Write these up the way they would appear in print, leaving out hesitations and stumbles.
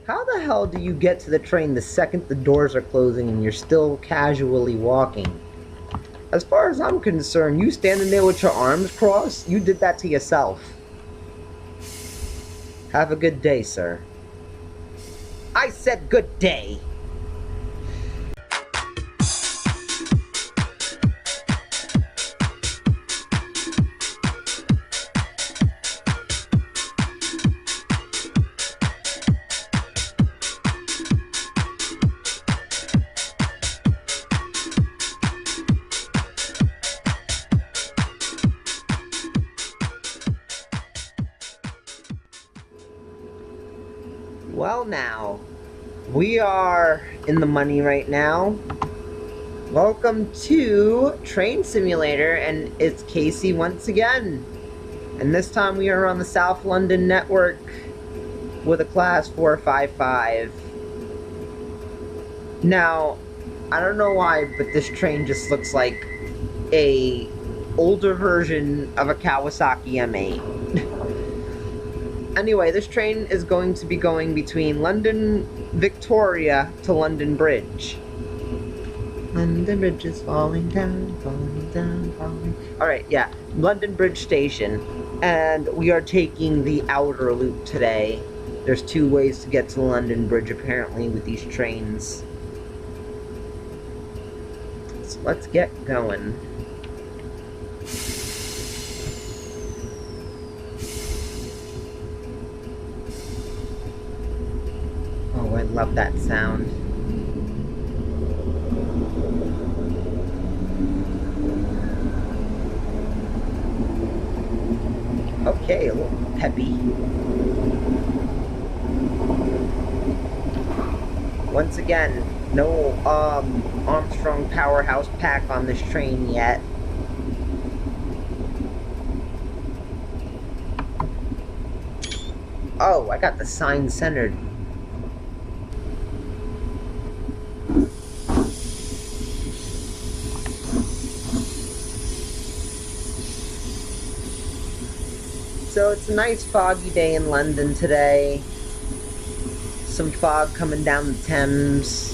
How the hell do you get to the train the second the doors are closing and you're still casually walking? As far as I'm concerned, you standing there with your arms crossed, you did that to yourself. Have a good day, sir. I said good day! Well now, we are in the money right now. Welcome to Train Simulator, and it's Casey once again. And this time we are on the South London network with a class 455. Now, I don't know why, but this train just looks like a older version of a Kawasaki M8. Anyway, this train is going to be going between London Victoria to London Bridge. London Bridge is falling down, falling down, falling... Alright, yeah. London Bridge Station. And we are taking the outer loop today. There's two ways to get to London Bridge, apparently, with these trains. So let's get going. Oh, I love that sound. Okay, a little peppy. Once again, no Armstrong Powerhouse pack on this train yet. Oh, I got the sign centered. So it's a nice foggy day in London today. Some fog coming down the Thames.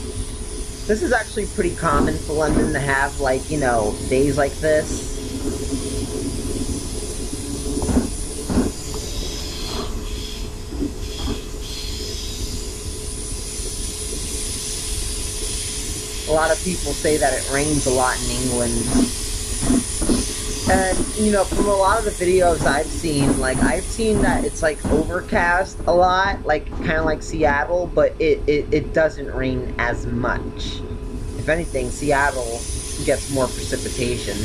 This is actually pretty common for London to have, like, you know, days like this. A lot of people say that it rains a lot in England. And, you know, from a lot of the videos I've seen, like, I've seen that it's, like, overcast a lot, like, kind of like Seattle, but it doesn't rain as much. If anything, Seattle gets more precipitation.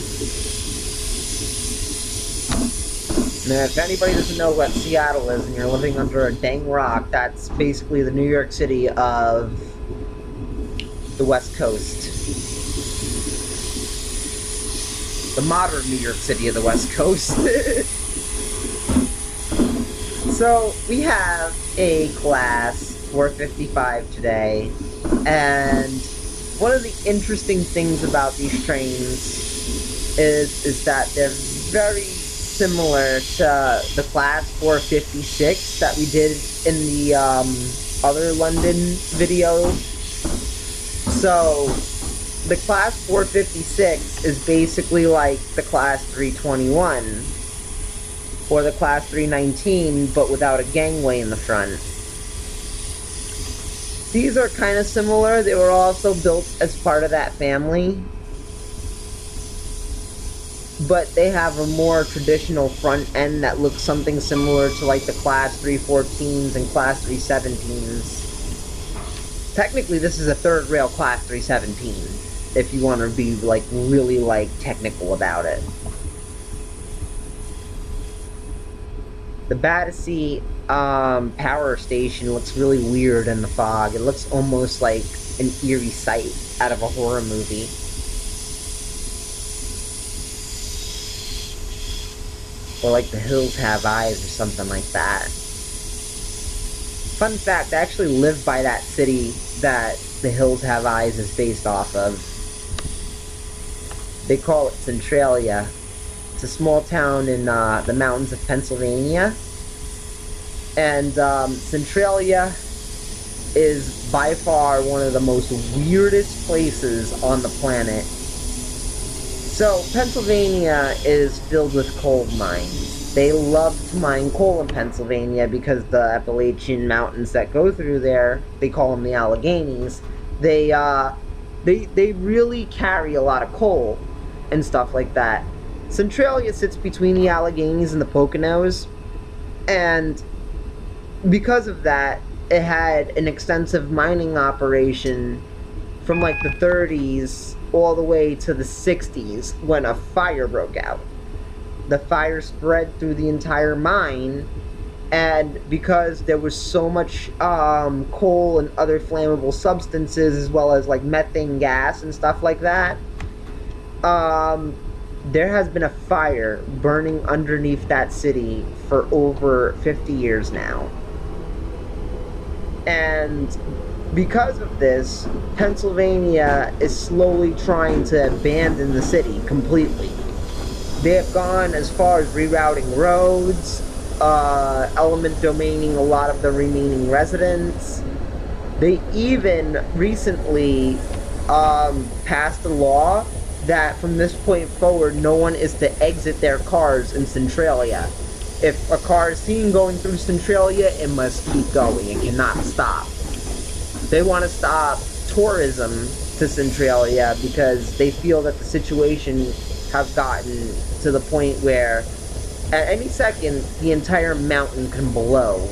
Now, if anybody doesn't know what Seattle is and you're living under a dang rock, that's basically the New York City of the West Coast. The modern New York City of the West Coast. So, we have a class 455 today, and one of the interesting things about these trains is that they're very similar to the class 456 that we did in the other London video. So, the class 456 is basically like the class 321 or the class 319, but without a gangway in the front. These are kind of similar. They were also built as part of that family, but they have a more traditional front end that looks something similar to like the class 314s and class 317s. Technically, this is a third rail class 317, if you want to be, like, really, like, technical about it. The Battersea power station looks really weird in the fog. It looks almost like an eerie sight out of a horror movie. Or like The Hills Have Eyes or something like that. Fun fact, I actually live by that city that The Hills Have Eyes is based off of. They call it Centralia. It's a small town in the mountains of Pennsylvania. And Centralia is by far one of the most weirdest places on the planet. So, Pennsylvania is filled with coal mines. They love to mine coal in Pennsylvania because the Appalachian Mountains that go through there, they call them the Alleghenies, they really carry a lot of coal and stuff like that. Centralia sits between the Alleghenies and the Poconos, and because of that, it had an extensive mining operation from like the 30s all the way to the 60s when a fire broke out. The fire spread through the entire mine, and because there was so much coal and other flammable substances, as well as like methane gas and stuff like that, there has been a fire burning underneath that city for over 50 years now. And because of this, Pennsylvania is slowly trying to abandon the city completely. They have gone as far as rerouting roads, element domaining a lot of the remaining residents. They even recently passed a law that from this point forward, no one is to exit their cars in Centralia. If a car is seen going through Centralia, it must keep going. It cannot stop. They want to stop tourism to Centralia because they feel that the situation has gotten to the point where at any second, the entire mountain can blow.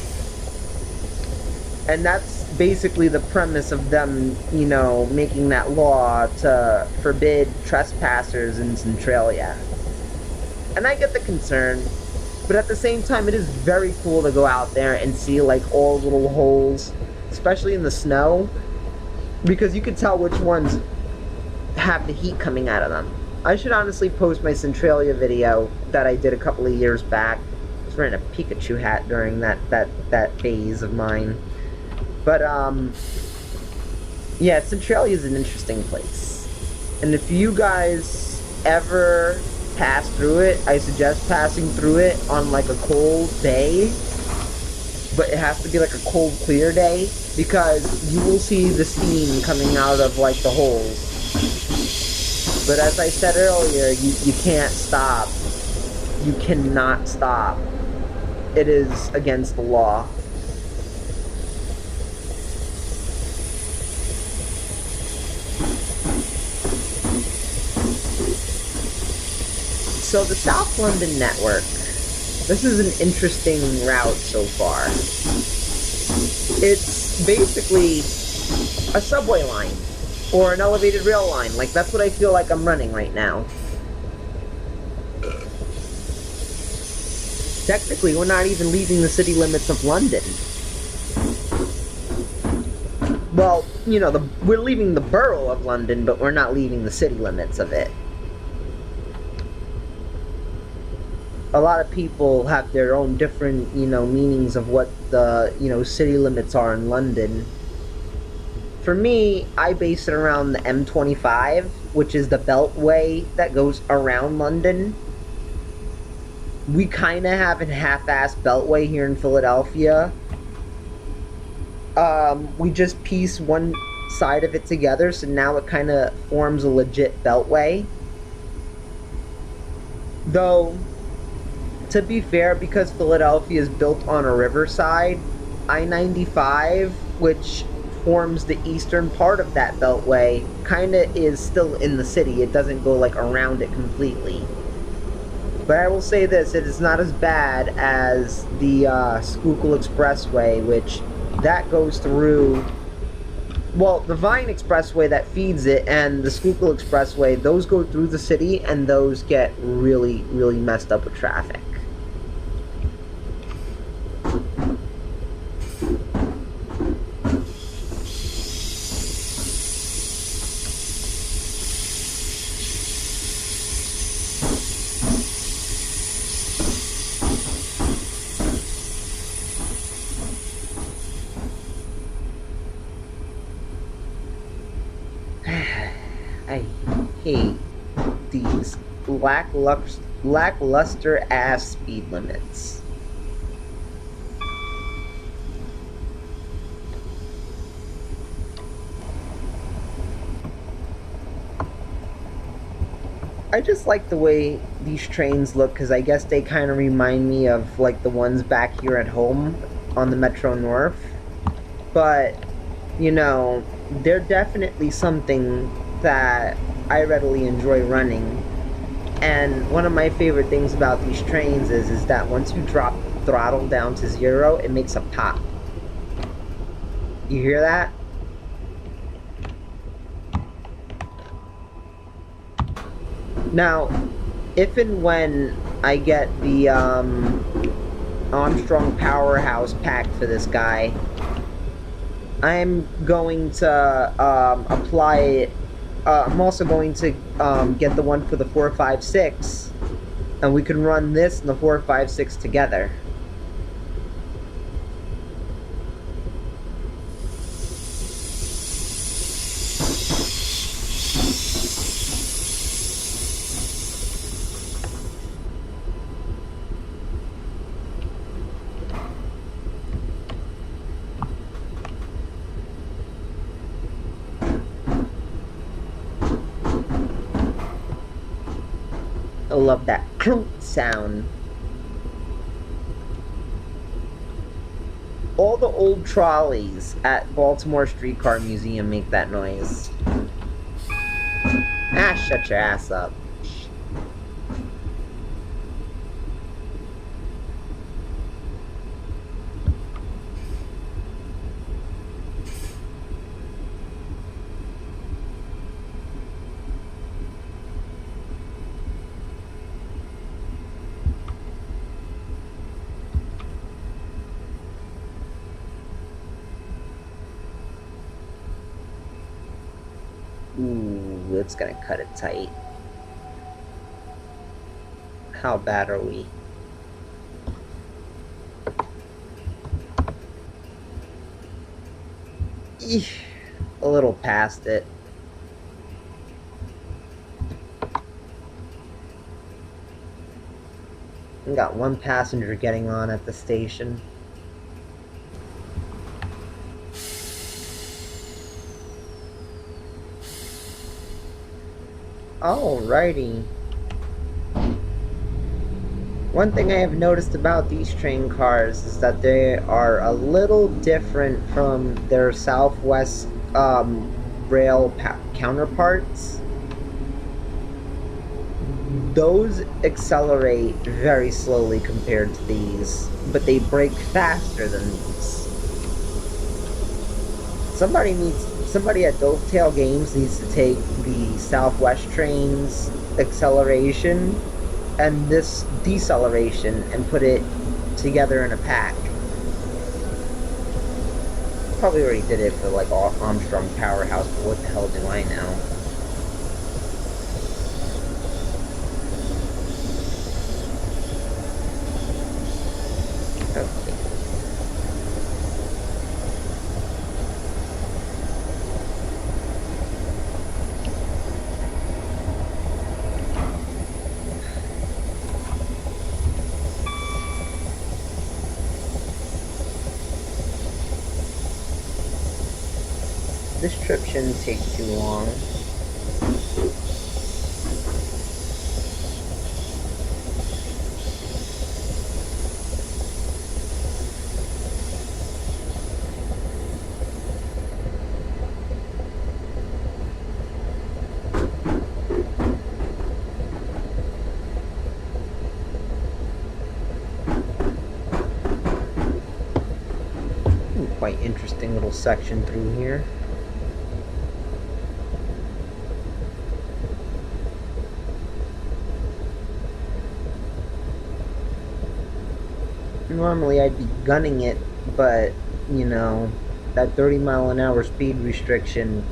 And that's basically the premise of them, you know, making that law to forbid trespassers in Centralia. And I get the concern, but at the same time, it is very cool to go out there and see, like, all little holes, especially in the snow, because you can tell which ones have the heat coming out of them. I should honestly post my Centralia video that I did a couple of years back. I was wearing a Pikachu hat during that phase of mine. But, yeah, Centralia is an interesting place. And if you guys ever pass through it, I suggest passing through it on, like, a cold day. But it has to be, like, a cold, clear day, because you will see the steam coming out of, like, the holes. But as I said earlier, you can't stop. You cannot stop. It is against the law. So the South London network, this is an interesting route so far. It's basically a subway line, or an elevated rail line. Like, that's what I feel like I'm running right now. Technically, we're not even leaving the city limits of London. Well, you know, we're leaving the borough of London, but we're not leaving the city limits of it. A lot of people have their own different, you know, meanings of what the, you know, city limits are in London. For me, I base it around the M25, which is the beltway that goes around London. We kind of have a half-assed beltway here in Philadelphia. We just piece one side of it together, so now it kind of forms a legit beltway. Though, to be fair, because Philadelphia is built on a riverside, I-95, which forms the eastern part of that beltway, kind of is still in the city. It doesn't go, like, around it completely. But I will say this, it is not as bad as the Schuylkill Expressway, which that goes through, well, the Vine Expressway that feeds it and the Schuylkill Expressway, those go through the city, and those get really, really messed up with traffic. I hate these lackluster ass speed limits. I just like the way these trains look because I guess they kind of remind me of like the ones back here at home on the Metro North. But, you know, they're definitely something that I readily enjoy running. And one of my favorite things about these trains is that once you drop throttle down to 0, it makes a pop. You hear that? Now, if and when I get the Armstrong Powerhouse pack for this guy, I'm going to apply it. I'm also going to get the one for the 456, and we can run this and the 456 together. I love that clunk sound. All the old trolleys at Baltimore Streetcar Museum make that noise. Ah, shut your ass up. Ooh, it's gonna cut it tight. How bad are we? Eesh, a little past it. We got one passenger getting on at the station. Alrighty. One thing I have noticed about these train cars is that they are a little different from their Southwest rail counterparts. Those accelerate very slowly compared to these, but they brake faster than these. Somebody at Dovetail Games needs to take the Southwest train's acceleration and this deceleration and put it together in a pack. Probably already did it for like Armstrong Powerhouse, but what the hell do I know? Okay. This trip shouldn't take too long. Quite interesting little section through here. Normally I'd be gunning it, but, you know, that 30-mile-an-hour speed restriction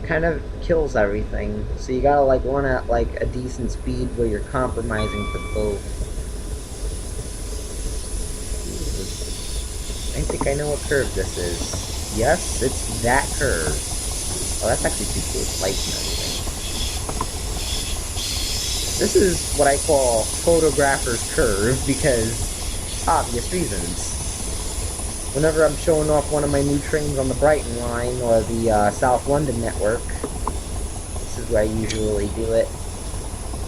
kind of kills everything. So you gotta, like, run at, like, a decent speed where you're compromising for both. I think I know what curve this is. Yes, it's that curve. Oh, that's actually too close lights and everything. This is what I call photographer's curve because obvious reasons. Whenever I'm showing off one of my new trains on the Brighton line or the South London network, this is where I usually do it.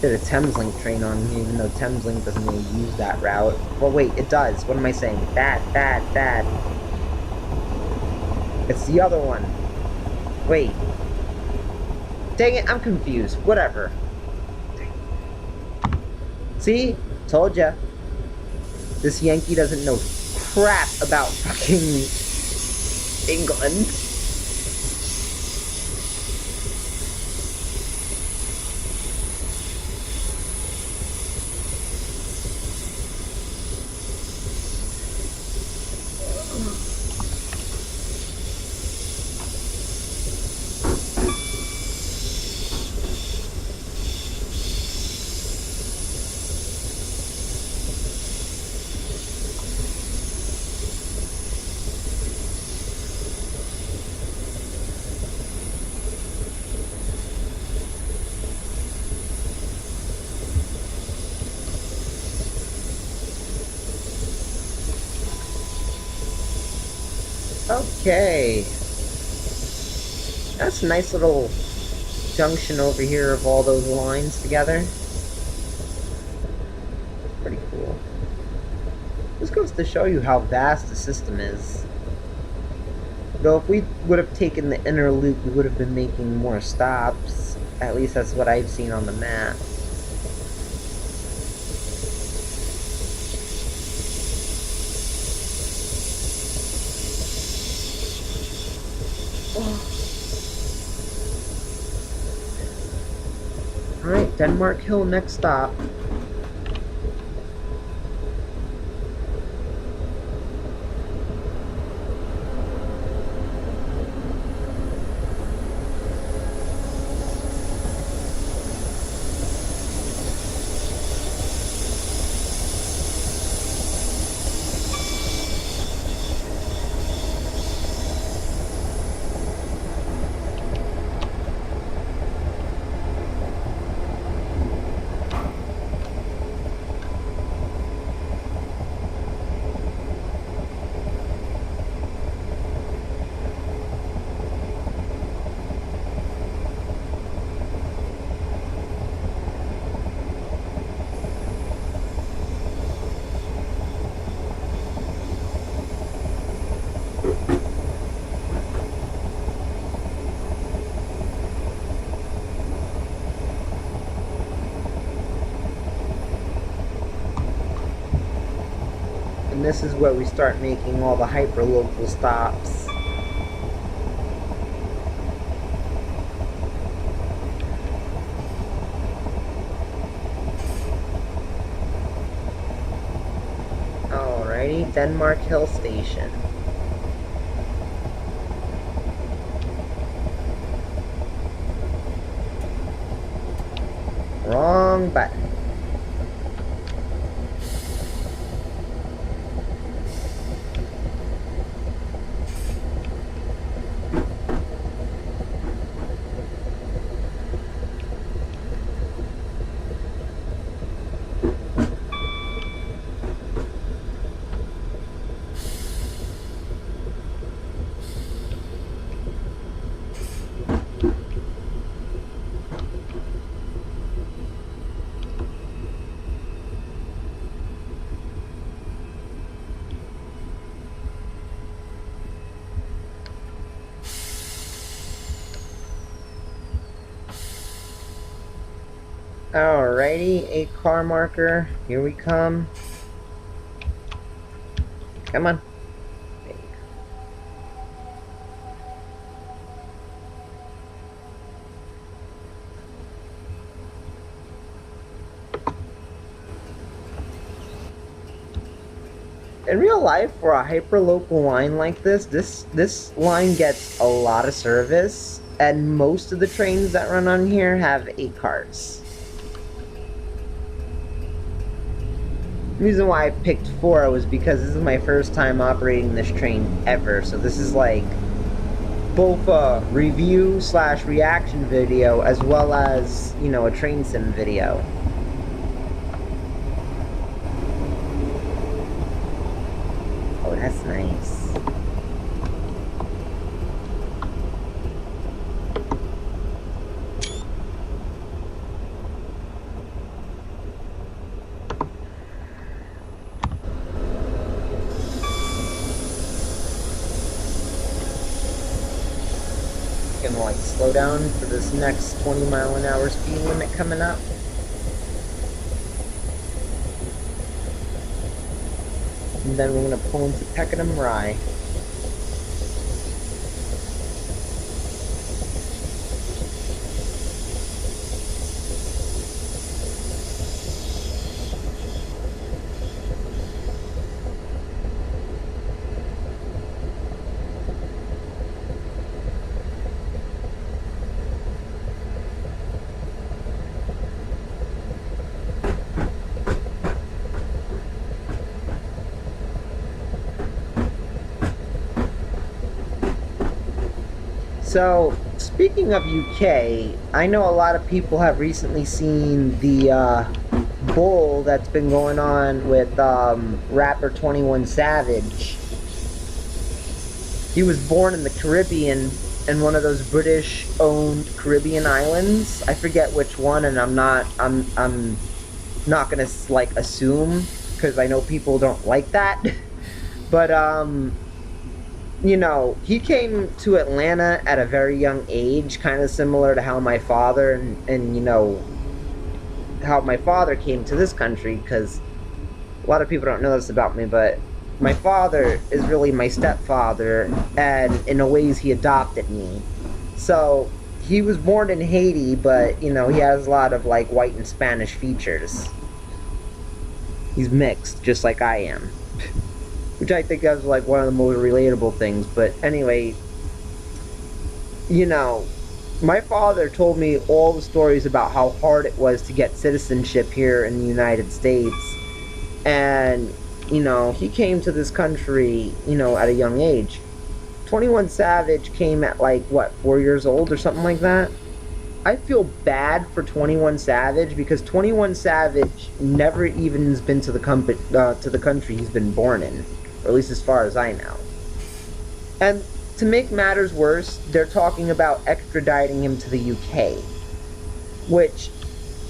Did a Thameslink train on me, even though Thameslink doesn't really use that route. Well, wait, it does. What am I saying? That. It's the other one. Wait. Dang it, I'm confused. Whatever. See? Told ya. This Yankee doesn't know crap about fucking England. Okay. That's a nice little junction over here of all those lines together. Pretty cool. This goes to show you how vast the system is. Though if we would have taken the inner loop, we would have been making more stops. At least that's what I've seen on the map. Alright, Denmark Hill, next stop. And this is where we start making all the hyperlocal stops. Alrighty, Denmark Hill Station. Wrong button. Alrighty, a car marker. Here we come. Come on. There you go. In real life, for a hyperlocal line like this line gets a lot of service, and most of the trains that run on here have 8 cars. The reason why I picked 4 was because this is my first time operating this train ever, so this is like both a review / reaction video as well as, you know, a train sim video. Oh, that's nice. gonna like slow down for this next 20-mile-an-hour speed limit coming up. And then we're gonna pull into Peckham Rye. So, speaking of UK, I know a lot of people have recently seen the bull that's been going on with rapper 21 Savage. He was born in the Caribbean, in one of those British-owned Caribbean islands. I forget which one, and I'm not gonna like assume, because I know people don't like that. But you know, he came to Atlanta at a very young age, kind of similar to how my father and you know, how my father came to this country, because a lot of people don't know this about me, but my father is really my stepfather, and in a ways he adopted me. So he was born in Haiti, but you know, he has a lot of like white and Spanish features. He's mixed, just like I am. Which I think is like one of the most relatable things. But anyway, you know, my father told me all the stories about how hard it was to get citizenship here in the United States. And, you know, he came to this country, you know, at a young age. 21 Savage came at like, what, 4 years old or something like that? I feel bad for 21 Savage, because 21 Savage never even has been to the country he's been born in. Or at least as far as I know. And to make matters worse, they're talking about extraditing him to the UK. Which,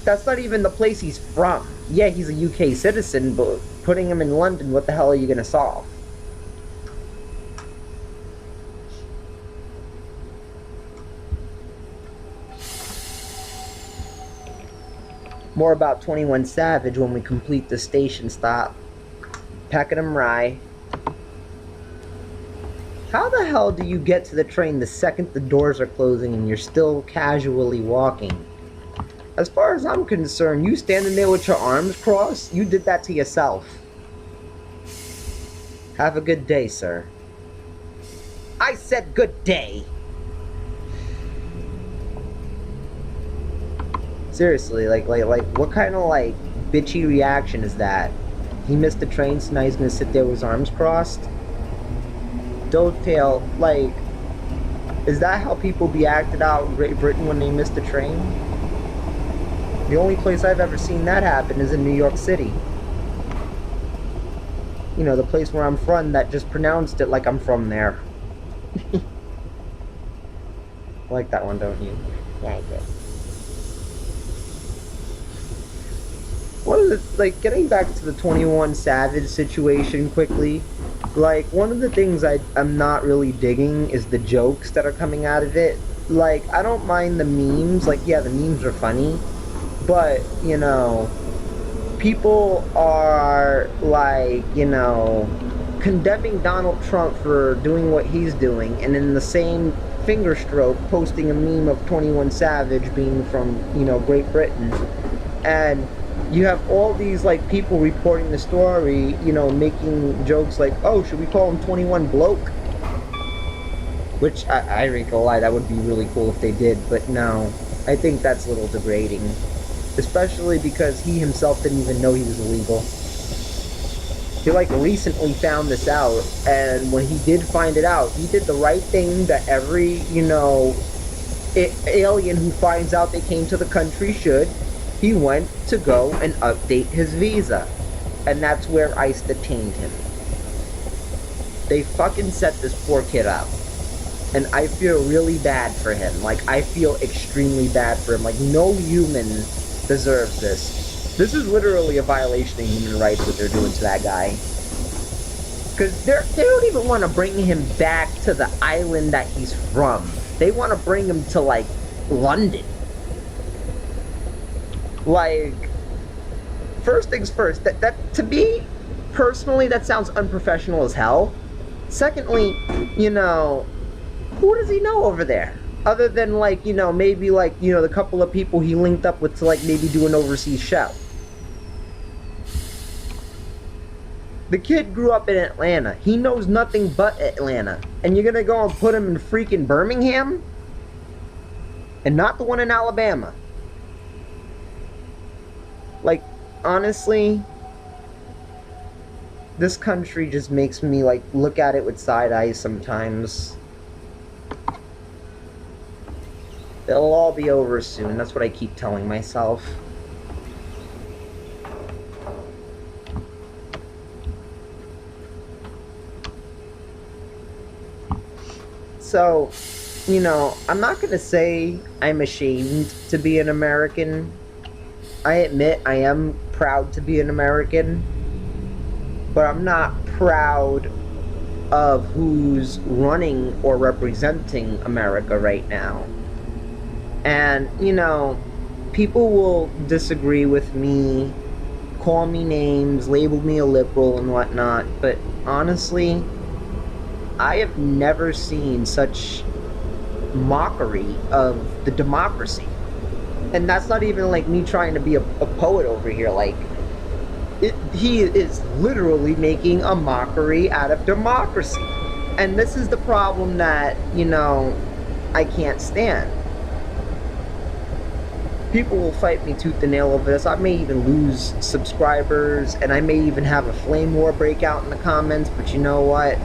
that's not even the place he's from. Yeah, he's a UK citizen, but putting him in London, what the hell are you gonna solve? More about 21 Savage when we complete the station stop. Peckham Rye. How the hell do you get to the train the second the doors are closing and you're still casually walking? As far as I'm concerned, you standing there with your arms crossed, you did that to yourself. Have a good day, sir. I said good day! Seriously, like, what kind of, like, bitchy reaction is that? He missed the train, so now he's gonna sit there with his arms crossed? Dovetail, like, is that how people be acted out in Great Britain when they miss the train? The only place I've ever seen that happen is in New York City. You know, the place where I'm from that just pronounced it like I'm from there. Like that one, don't you? Yeah, I do. What is it, like, getting back to the 21 Savage situation quickly, like, one of the things I'm not really digging is the jokes that are coming out of it. Like, I don't mind the memes, like, yeah, the memes are funny, but, you know, people are, like, you know, condemning Donald Trump for doing what he's doing, and in the same finger stroke, posting a meme of 21 Savage being from, you know, Great Britain, and you have all these, like, people reporting the story, you know, making jokes like, oh, should we call him 21 Bloke? Which, I ain't gonna lie, that would be really cool if they did, but no, I think that's a little degrading. Especially because he himself didn't even know he was illegal. He, like, recently found this out, and when he did find it out, he did the right thing that every, you know, alien who finds out they came to the country should. He went to go and update his visa. And that's where ICE detained him. They fucking set this poor kid up. And I feel really bad for him. Like, I feel extremely bad for him. Like, no human deserves this. This is literally a violation of human rights, what they're doing to that guy. Because they don't even want to bring him back to the island that he's from. They want to bring him to, like, London. Like, first things first, that to me, personally, that sounds unprofessional as hell. Secondly, you know, who does he know over there? Other than, like, you know, maybe, like, you know, the couple of people he linked up with to, like, maybe do an overseas show. The kid grew up in Atlanta. He knows nothing but Atlanta. And you're gonna go and put him in freaking Birmingham? And not the one in Alabama. Like, honestly, this country just makes me, like, look at it with side eyes sometimes. It'll all be over soon. That's what I keep telling myself. So, you know, I'm not gonna say I'm ashamed to be an American. I admit I am proud to be an American, but I'm not proud of who's running or representing America right now. And, you know, people will disagree with me, call me names, label me a liberal and whatnot, but honestly, I have never seen such mockery of the democracy. And that's not even like me trying to be a poet over here. Like, he is literally making a mockery out of democracy. And this is the problem that, you know, I can't stand. People will fight me tooth and nail over this. I may even lose subscribers, and I may even have a flame war breakout in the comments, but you know what?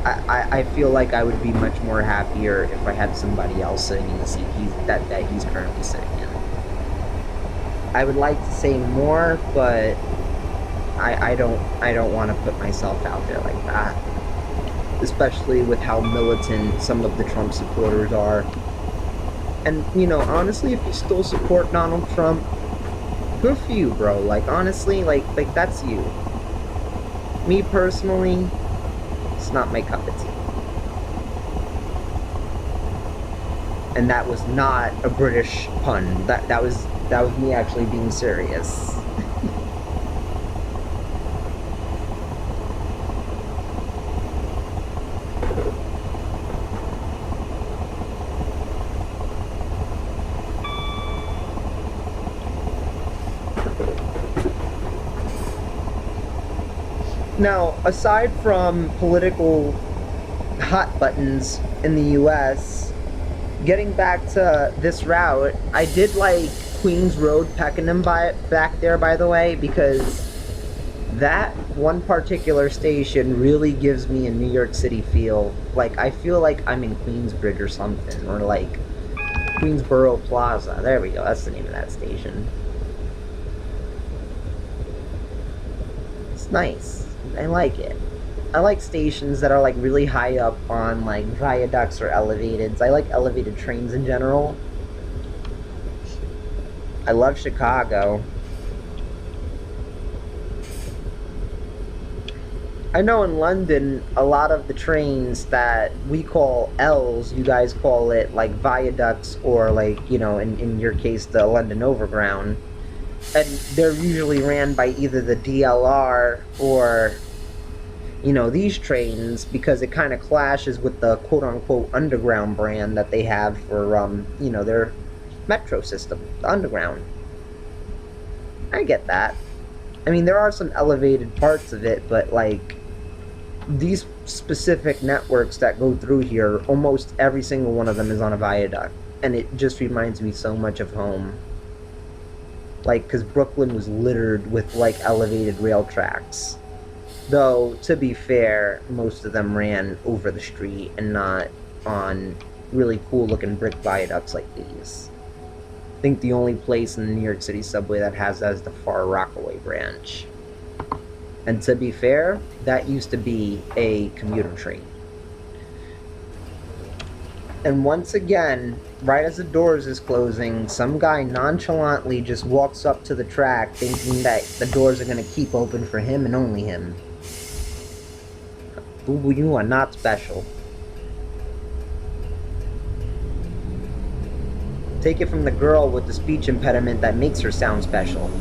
I feel like I would be much more happier if I had somebody else sitting in the seat that he's currently sitting in. I would like to say more, but I don't want to put myself out there like that. Especially with how militant some of the Trump supporters are. And, you know, honestly, if you still support Donald Trump, good for you, bro. Like, honestly, like that's you. Me personally, it's not my cup of tea. And that was not a British pun. That was me actually being serious. Now, aside from political hot buttons in the US, getting back to this route, I did like Queens Road, Peckham back there, by the way, because that one particular station really gives me a New York City feel. Like, I feel like I'm in Queensbridge or something, or like Queensboro Plaza. There we go, that's the name of that station. It's nice. I like it. I like stations that are like really high up on like viaducts or elevateds. I like elevated trains in general. I love Chicago. I know in London, a lot of the trains that we call L's, you guys call it like viaducts, or like, you know, in your case, the London Overground. And they're usually ran by either the DLR or, you know, these trains, because it kind of clashes with the quote-unquote underground brand that they have for, you know, their metro system, the underground. I get that. I mean, there are some elevated parts of it, but, like, these specific networks that go through here, almost every single one of them is on a viaduct. And it just reminds me so much of home. Like, because Brooklyn was littered with, like, elevated rail tracks. Though, to be fair, most of them ran over the street and not on really cool-looking brick viaducts like these. I think the only place in the New York City subway that has that is the Far Rockaway branch. And to be fair, that used to be a commuter train. And once again, right as the doors is closing, some guy nonchalantly just walks up to the track thinking that the doors are going to keep open for him and only him. Boo-boo, you are not special. Take it from the girl with the speech impediment that makes her sound special.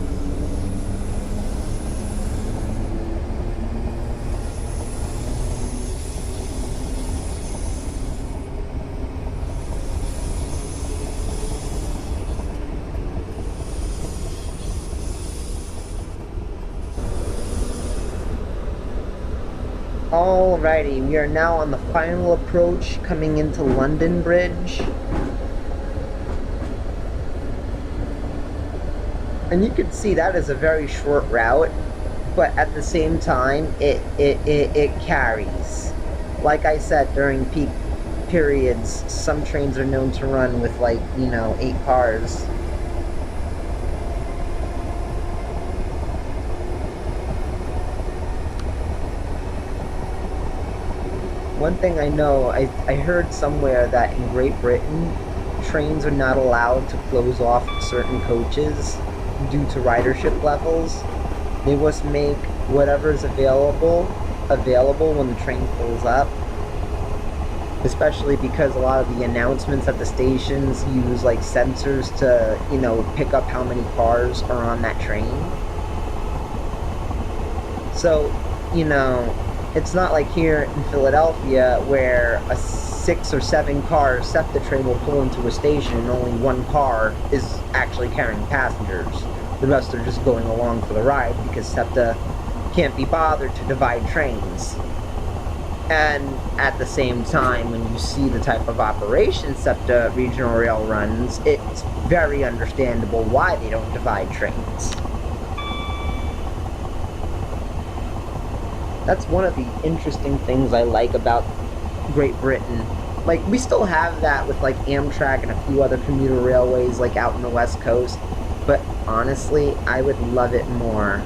Alrighty, we are now on the final approach coming into London Bridge. And you can see that is a very short route, but at the same time, it carries. Like I said, during peak periods, some trains are known to run with, like, 8 cars. One thing I know, I heard somewhere that in Great Britain, trains are not allowed to close off certain coaches due to ridership levels. They must make whatever's available when the train pulls up. Especially because a lot of the announcements at the stations use like sensors to, pick up how many cars are on that train. So, it's not like here in Philadelphia where a 6 or 7 car SEPTA train will pull into a station and only one car is actually carrying passengers. The rest are just going along for the ride because SEPTA can't be bothered to divide trains. And at the same time, when you see the type of operation SEPTA Regional Rail runs, it's very understandable why they don't divide trains. That's one of the interesting things I like about Great Britain. Like, we still have that with, like, Amtrak and a few other commuter railways, like, out in the West Coast. But, honestly, I would love it more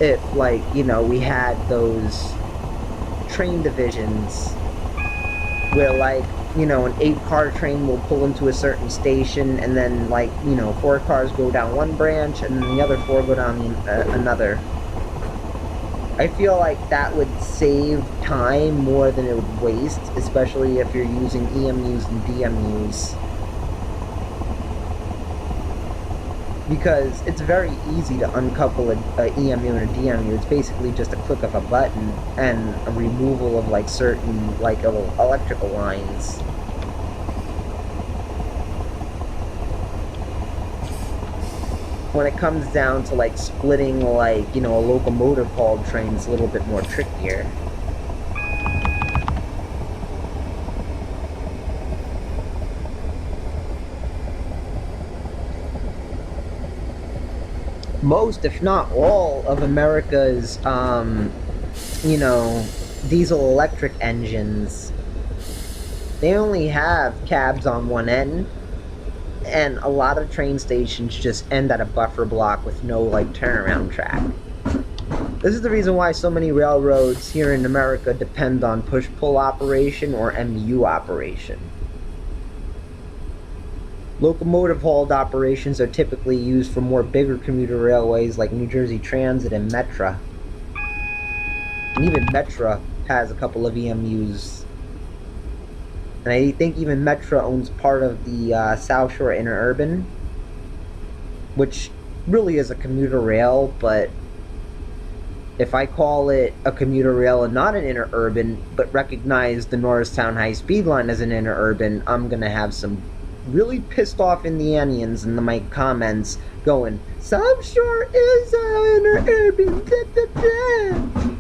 if, like, we had those train divisions where, like, an 8-car train will pull into a certain station and then, like, 4 cars go down one branch and then the other 4 go down another. I feel like that would save time more than it would waste, especially if you're using EMUs and DMUs. Because it's very easy to uncouple a EMU and a DMU. It's basically just a click of a button and a removal of like certain like electrical lines. When it comes down to like splitting like, a locomotive hauled train, it's a little bit more trickier. Most, if not all, of America's, diesel electric engines, they only have cabs on one end. And a lot of train stations just end at a buffer block with no, like, turnaround track. This is the reason why so many railroads here in America depend on push-pull operation or MU operation. Locomotive-hauled operations are typically used for more bigger commuter railways like New Jersey Transit and Metra. And even Metra has a couple of EMUs. And I think even Metra owns part of the South Shore Interurban, which really is a commuter rail, but if I call it a commuter rail and not an interurban, but recognize the Norristown High-Speed Line as an interurban, I'm going to have some really pissed off Indianians in my comments going, South Shore is an interurban.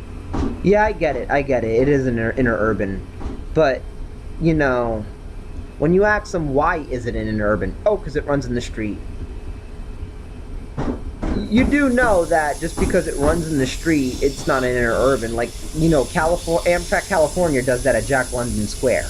Yeah, I get it. It is an interurban. But when you ask them why is it an interurban, oh, because it runs in the street. You do know that just because it runs in the street, it's not an interurban. Like, Amtrak California does that at Jack London Square.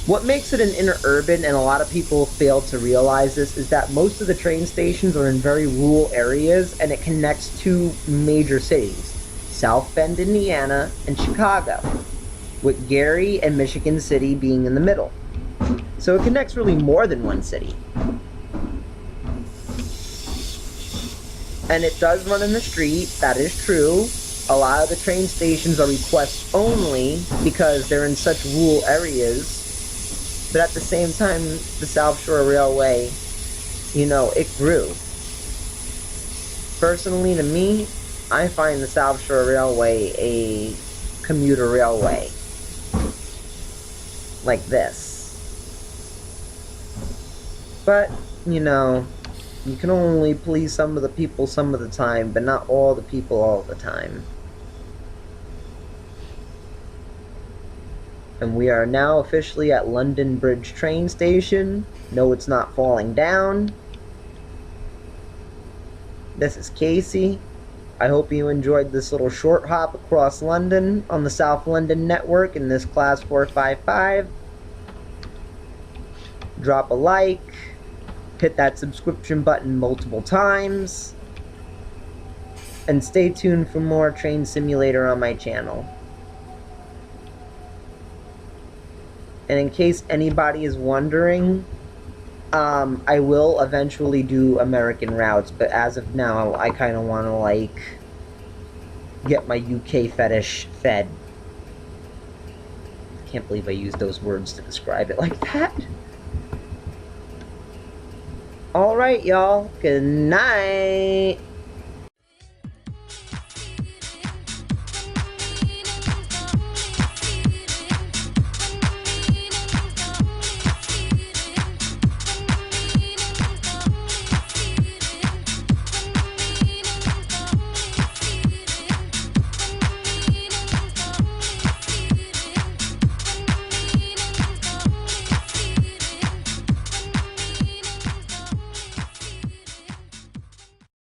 What makes it an interurban, and a lot of people fail to realize this, is that most of the train stations are in very rural areas, and it connects 2 major cities, South Bend, Indiana, and Chicago, with Gary and Michigan City being in the middle. So it connects really more than one city. And it does run in the street, that is true. A lot of the train stations are request only because they're in such rural areas. But at the same time, the South Shore Railway, you know, it grew. Personally, to me, I find the South Shore Railway a commuter railway. Like this. But, you know, you can only please some of the people some of the time, but not all the people all the time. And we are now officially at London Bridge train station. No, it's not falling down. This is Casey. I hope you enjoyed this little short hop across London on the South London Network in this Class 455. Drop a like. Hit that subscription button multiple times. And stay tuned for more Train Simulator on my channel. And in case anybody is wondering, I will eventually do American routes, but as of now, I kind of want to, like, get my UK fetish fed. Can't believe I used those words to describe it like that. Alright, y'all. Good night.